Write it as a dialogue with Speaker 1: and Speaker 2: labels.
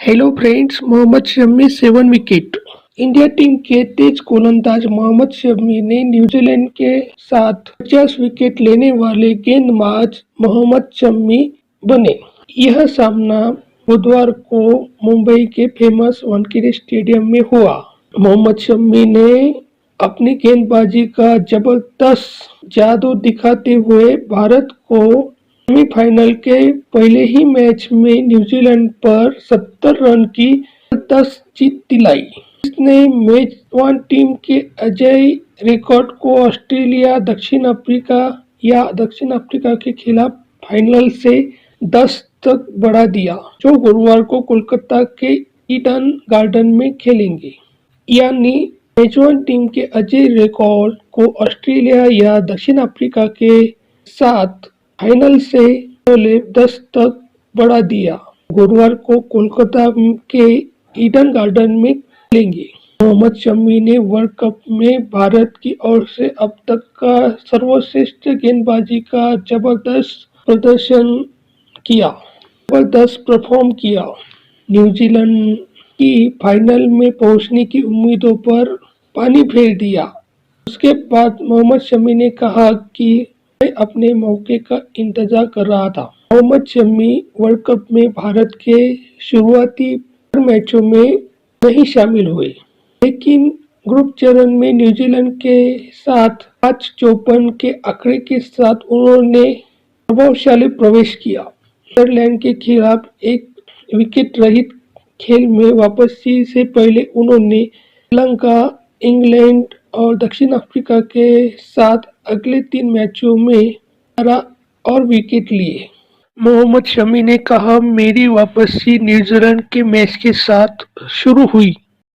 Speaker 1: Hello friends, Mohammed Shami 7 wicket. India team के तेज गोलंदाज मोहम्मद शमी ने न्यूजीलैंड के साथ 50 विकेट लेने वाले गेंदबाज मोहम्मद शमी बने। यह सामना बुधवार को मुंबई के फेमस वानखेड़े स्टेडियम में हुआ। मोहम्मद शमी ने अपनी गेंदबाजी का जबरदस्त जादू दिखाते हुए भारत को सेमीफाइनल के पहले ही मैच में न्यूजीलैंड पर 70 रन की जबरदस्त जीत दिलाई। इसने मेजबान टीम के अजेय रिकॉर्ड को ऑस्ट्रेलिया दक्षिण अफ्रीका के खिलाफ फाइनल से 10 तक बढ़ा दिया, जो गुरुवार को कोलकाता के ईडन गार्डन में खेलेंगे। यानी मेजबान टीम के अजेय रिकॉर्ड को ऑस्ट्रेलिया या दक्षिण अफ्रीका के साथ फाइनल से पहले 10 तक बढ़ा दिया। गुरुवार को कोलकाता के ईडन गार्डन में खेलेंगे। मोहम्मद शमी ने वर्ल्ड कप में भारत की ओर से अब तक का सर्वश्रेष्ठ गेंदबाजी का जबरदस्त परफॉर्म किया। न्यूजीलैंड की फाइनल में पहुंचने की उम्मीदों पर पानी फेर दिया। उसके बाद मोहम्मद शमी ने कहा कि मैं अपने मौके का इंतजार कर रहा था। मोहम्मद शमी वर्ल्ड कप में भारत के शुरुआती मैचों में नहीं शामिल हुए, लेकिन ग्रुप चरण में न्यूजीलैंड के साथ 5-54 के आंकड़े के साथ उन्होंने प्रभावशाली प्रवेश किया। नीदरलैंड के खिलाफ एक विकेट रहित खेल में वापसी से पहले उन्होंने श्रीलंका, इंग्लैंड और दक्षिण अफ्रीका के साथ अगले 3 मैचों में 12 और विकेट लिए। मोहम्मद शमी ने कहा, मेरी वापसी न्यूजीलैंड के मैच के साथ शुरू हुई।